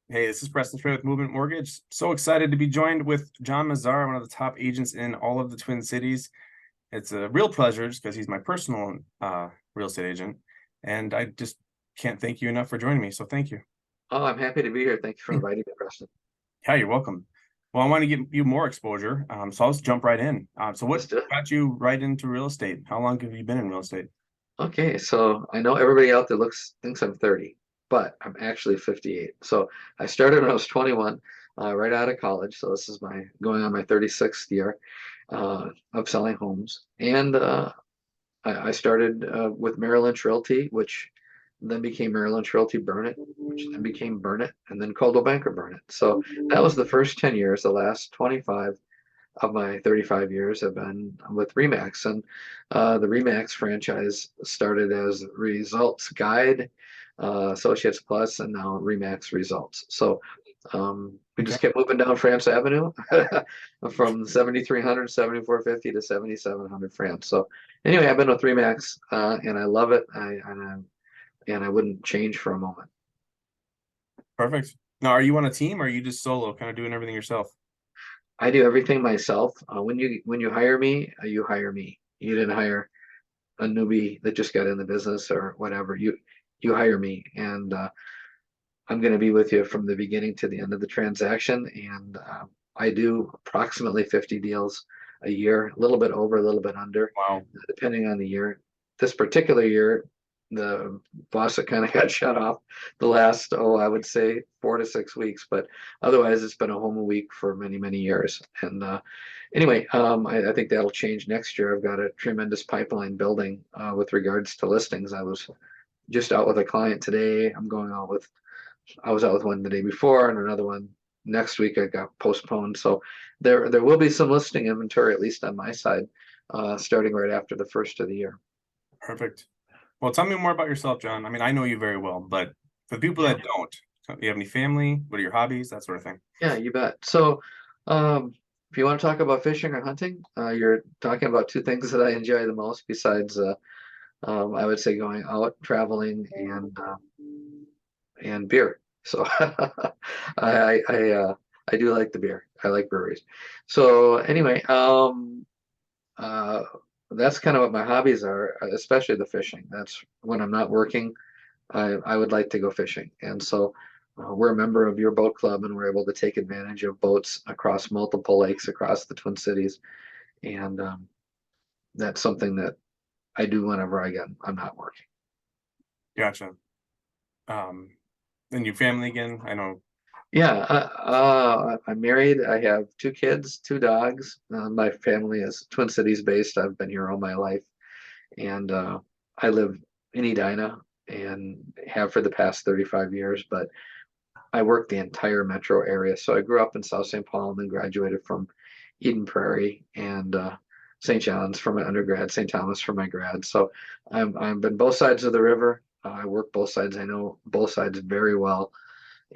Hey, this is Preston Trey with Movement Mortgage. So excited to be joined with John Mazzara, one of the top agents in all of the Twin Cities. It's a real pleasure just because he's my personal real estate agent. And I just can't thank you enough for joining me. So thank you. Oh, I'm happy to be here. Thank you for inviting me, Preston. Yeah, you're welcome. Well, I want to give you more exposure. So I'll just jump right in. So Let's what do it. got you right into real estate? How long have you been in real estate? Okay, so I know everybody out there thinks I'm 30, but I'm actually 58. So I started when I was 21, right out of college. So this is my going on my 36th year of selling homes, and I started with Merrill Lynch Realty, which then became Merrill Lynch Realty Burnett, which then became Burnett, and then Coldwell Banker Burnett. So that was the first 10 years. The last 25 of my 35 years have been with Remax. And the Remax franchise started as Results Guide, Associates Plus, and now Remax Results. So we Okay. just kept moving down France Avenue from 7,300, 7,450 to 7,700 France. So anyway, I've been with Remax and I love it. And I wouldn't change for a moment. Perfect. Now, are you on a team or are you just solo, kind of doing everything yourself? I do everything myself. When you hire me, you hire me. You didn't hire a newbie that just got in the business or whatever. You hire me, and I'm going to be with you from the beginning to the end of the transaction. And I do approximately 50 deals a year, a little bit over, a little bit under, Wow. depending on the year. This particular year, the faucet kind of got shut off the last, I would say 4 to 6 weeks, but otherwise it's been a home a week for many, many years. And anyway, I think that'll change next year. I've got a tremendous pipeline building with regards to listings. I was just out with a client today. I was out with one the day before and another one next week. I got postponed. So there will be some listing inventory, at least on my side, starting right after the first of the year. Perfect. Well, tell me more about yourself, John. I mean, I know you very well, but for the people Yeah, that don't, do you have any family? What are your hobbies? That sort of thing. yeah, you bet. So if you want to talk about fishing or hunting, you're talking about two things that I enjoy the most besides I would say going out, traveling, and beer. So I do like the beer. I like breweries. So anyway, uh, that's kind of what my hobbies are, especially the fishing. That's when I'm not working. I would like to go fishing, and so we're a member of your boat club, and we're able to take advantage of boats across multiple lakes across the Twin Cities, and that's something that I do whenever I'm not working. Gotcha. Um, and your family again? I know. Yeah, I'm married. I have two kids, two dogs. My family is Twin Cities based. I've been here all my life, and I live in Edina and have for the past 35 years. But I work the entire metro area. So I grew up in South St. Paul and then graduated from Eden Prairie and St. John's for my undergrad, St. Thomas for my grad. So I've been both sides of the river. I work both sides. I know both sides very well.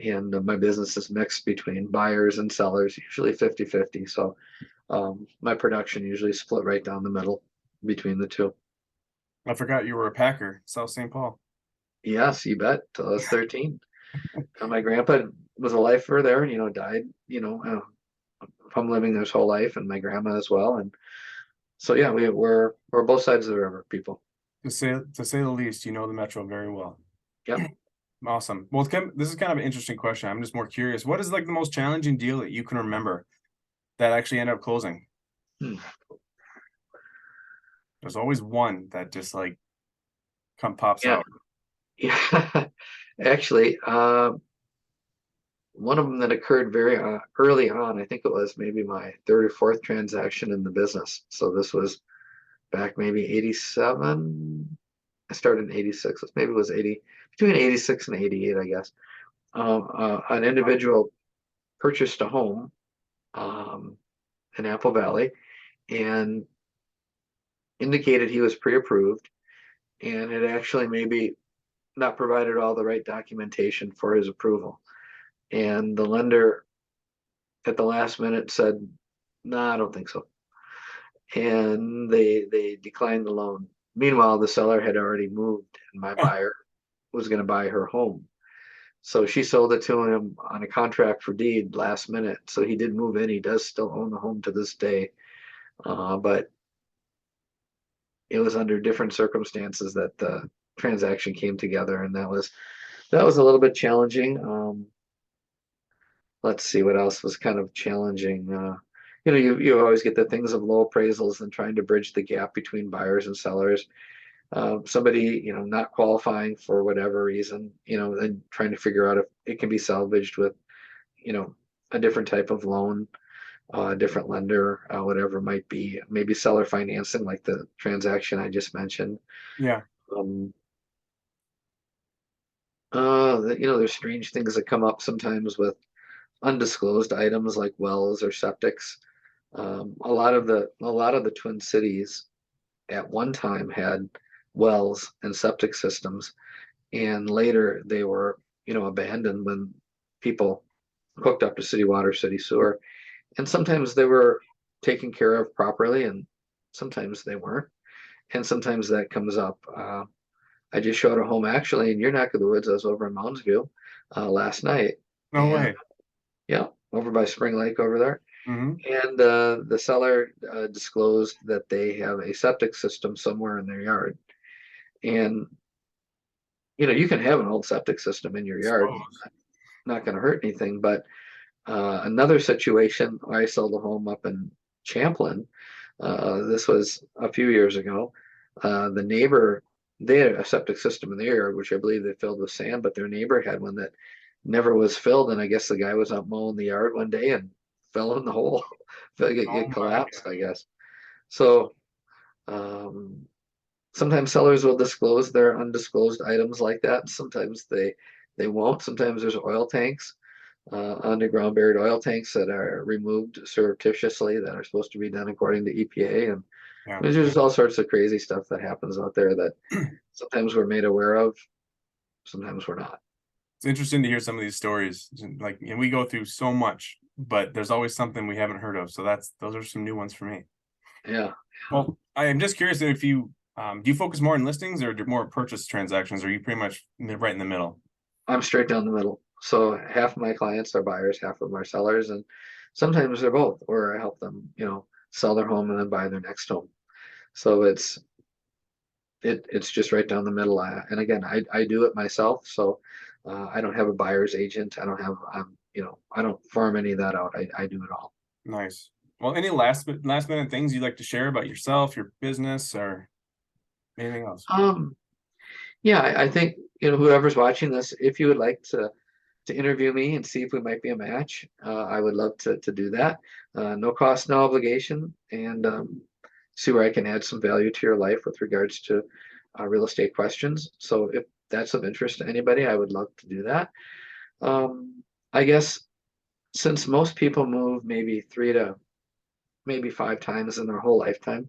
And my business is mixed between buyers and sellers, usually 50-50. So my production usually split right down the middle between the two. I forgot you were a Packer, South St. Paul. Yes, you bet. Till I was 13. My grandpa was a lifer there, died, from living his whole life, and my grandma as well. And so yeah, we're both sides of the river, people. To say the least, you know the Metro very well. Yep. Awesome. Well, this is kind of an interesting question. I'm just more curious. What is like the most challenging deal that you can remember that actually ended up closing? Hmm. There's always one that just like come pops Yeah. out. Yeah. Actually, one of them that occurred very early on, I think it was maybe my third or fourth transaction in the business. So this was back maybe 87. I started in 86. Maybe it was 80, between 86 and 88, I guess. An individual purchased a home um, in Apple Valley and indicated he was pre-approved and had actually maybe not provided all the right documentation for his approval. And the lender at the last minute said, "No, I don't think so." And they declined the loan. Meanwhile, the seller had already moved, and my buyer was going to buy her home. So she sold it to him on a contract for deed last minute. So he did move in. He does still own the home to this day. But it was under different circumstances that the transaction came together, and that was a little bit challenging. Let's see what else was kind of challenging. You always get the things of low appraisals and trying to bridge the gap between buyers and sellers. Somebody, not qualifying for whatever reason, and trying to figure out if it can be salvaged with, you know, a different type of loan, a different lender, whatever it might be, maybe seller financing like the transaction I just mentioned. Yeah. Um, there's strange things that come up sometimes with undisclosed items like wells or septics. A lot of the Twin Cities at one time had wells and septic systems, and later they were, abandoned when people hooked up to city water, city sewer. And sometimes they were taken care of properly, and sometimes they weren't. And sometimes that comes up. I just showed a home actually in your neck of the woods. I was over in Mounds View last night, No and way. yeah, over by Spring Lake over there. Hmm. And the seller disclosed that they have a septic system somewhere in their yard. And you can have an old septic system in your yard, Suppose. not going to hurt anything. But another situation, I sold a home up in Champlin. This was a few years ago. The neighbor, they had a septic system in their yard, which I believe they filled with sand, but their neighbor had one that never was filled. And I guess the guy was out mowing the yard one day and fell in the hole. Oh It my collapsed, I gosh. guess. So um, sometimes sellers will disclose their undisclosed items like that. Sometimes they won't. Sometimes there's oil tanks, underground buried oil tanks that are removed surreptitiously that are supposed to be done according to EPA. And Yeah. there's just all sorts of crazy stuff that happens out there that sometimes we're made aware of, sometimes we're not. It's interesting to hear some of these stories. Like, and we go through so much, but there's always something we haven't heard of. So those are some new ones for me. Yeah. Well, I am just curious if you do you focus more on listings or more purchase transactions? Or are you pretty much right in the middle? I'm straight down the middle. So half of my clients are buyers, half of them are sellers, and sometimes they're both, or I help them, sell their home and then buy their next home. So it's just right down the middle. And again, I do it myself, so I don't have a buyer's agent. I don't have I don't farm any of that out. I do it all. Nice. Well, any last minute things you'd like to share about yourself, your business, or anything else? Um, yeah, I think whoever's watching this, if you would like to interview me and see if we might be a match, I would love to do that. No cost, no obligation, and see where I can add some value to your life with regards to real estate questions. So if that's of interest to anybody, I would love to do that. I guess since most people move maybe 3 to maybe 5 times in their whole lifetime,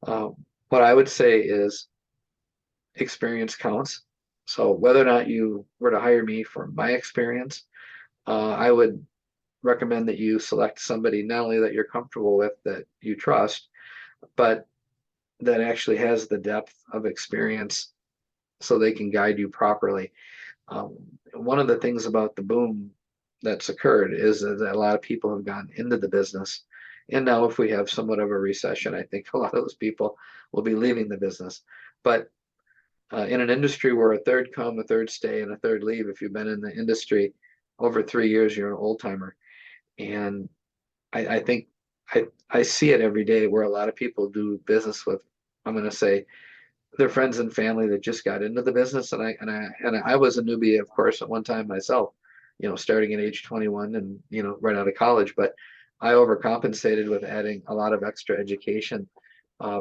uh, what I would say is experience counts. So whether or not you were to hire me for my experience, I would recommend that you select somebody not only that you're comfortable with, that you trust, but that actually has the depth of experience so they can guide you properly. Um, One of the things about the boom that's occurred is that a lot of people have gone into the business. And now, if we have somewhat of a recession, I think a lot of those people will be leaving the business. But in an industry where a third come, a third stay, and a third leave, if you've been in the industry over 3 years, you're an old timer. And I think I see it every day where a lot of people do business with, I'm going to say, their friends and family that just got into the business. And I was a newbie, of course, at one time myself, starting at age 21 and, right out of college. But I overcompensated with adding a lot of extra education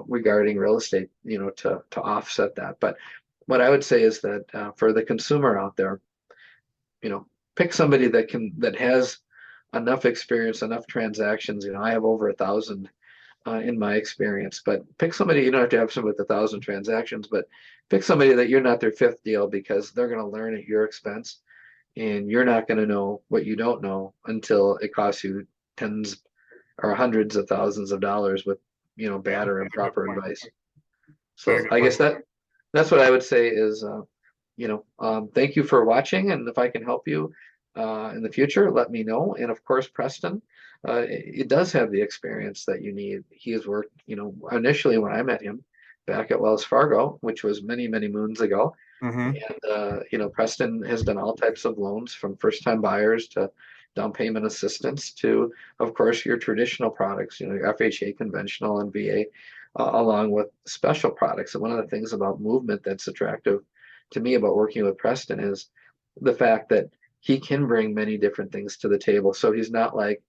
regarding real estate, to offset that. But what I would say is that for the consumer out there, you know, pick somebody that has enough experience, enough transactions. I have over 1,000 in my experience, but pick somebody. You don't have to have somebody with 1,000 transactions, but pick somebody that you're not their fifth deal, because they're going to learn at your expense, and you're not going to know what you don't know until it costs you tens or hundreds of thousands of dollars with Yeah, bad or that's a good improper point. advice. Very So good I point. guess that's what I would say is thank you for watching, and if I can help you in the future, let me know. And of course, Preston, it does have the experience that you need. He has worked, initially when I met him back at Wells Fargo, which was many, many moons ago. Mm-hmm. And, Preston has done all types of loans from first-time buyers to down payment assistance to, of course, your traditional products, your FHA conventional and VA, along with special products. And one of the things about movement that's attractive to me about working with Preston is the fact that he can bring many different things to the table. So he's not like,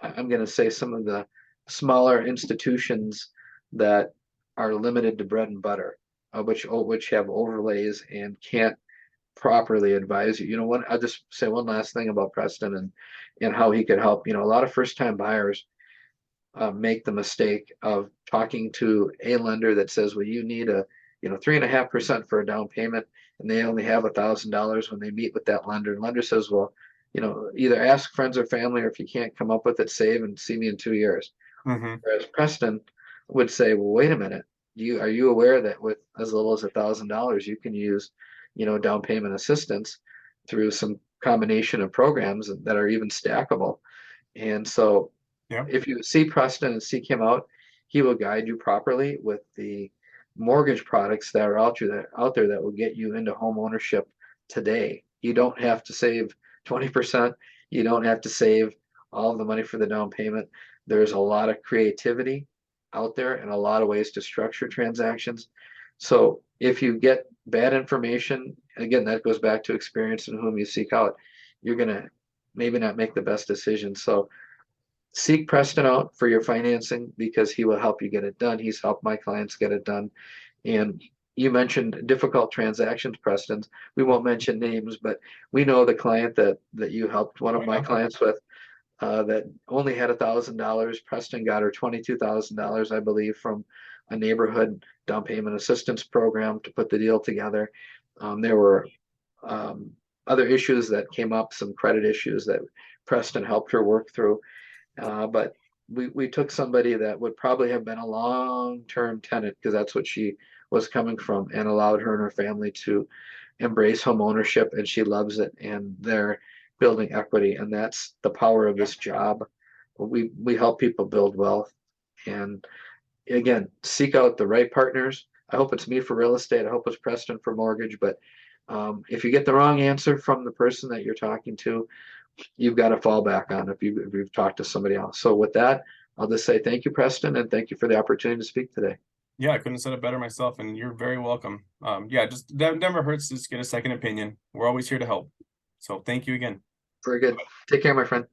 I'm going to say, some of the smaller institutions that are limited to bread and butter, which have overlays and can't properly advise you. You know what? I'll just say one last thing about Preston and how he could help. A lot of first time buyers make the mistake of talking to a lender that says, well, you need a 3.5% for a down payment, and they only have $1,000 when they meet with that lender. And lender says, well, either ask friends or family, or if you can't come up with it, save and see me in 2 years. Mm-hmm. Whereas Preston would say, well, wait a minute, are you aware that with as little as $1,000 you can use, down payment assistance through some combination of programs that are even stackable. And so Yeah. if you see Preston and seek him out, he will guide you properly with the mortgage products that are out there that will get you into home ownership today. You don't have to save 20%. You don't have to save all of the money for the down payment. There's a lot of creativity out there and a lot of ways to structure transactions. So if you get bad information, again, that goes back to experience and whom you seek out, you're going to maybe not make the best decision. So seek Preston out for your financing because he will help you get it done. He's helped my clients get it done. And you mentioned difficult transactions, Preston. We won't mention names, but we know the client that you helped one Oh, of my yeah. clients with that only had $1,000. Preston got her $22,000, I believe, from a neighborhood down payment assistance program to put the deal together. There were other issues that came up, some credit issues that Preston helped her work through. But we took somebody that would probably have been a long-term tenant because that's what she was coming from, and allowed her and her family to embrace home ownership, and she loves it, and they're building equity, and that's the power of this job. We help people build wealth, and again, seek out the right partners. I hope it's me for real estate. I hope it's Preston for mortgage, but if you get the wrong answer from the person that you're talking to, you've got to fall back on if you've talked to somebody else. So with that, I'll just say thank you, Preston, and thank you for the opportunity to speak today. Yeah, I couldn't have said it better myself, and you're very welcome. Yeah, just never hurts to just get a second opinion. We're always here to help. So thank you again. Very good. Take care, my friend.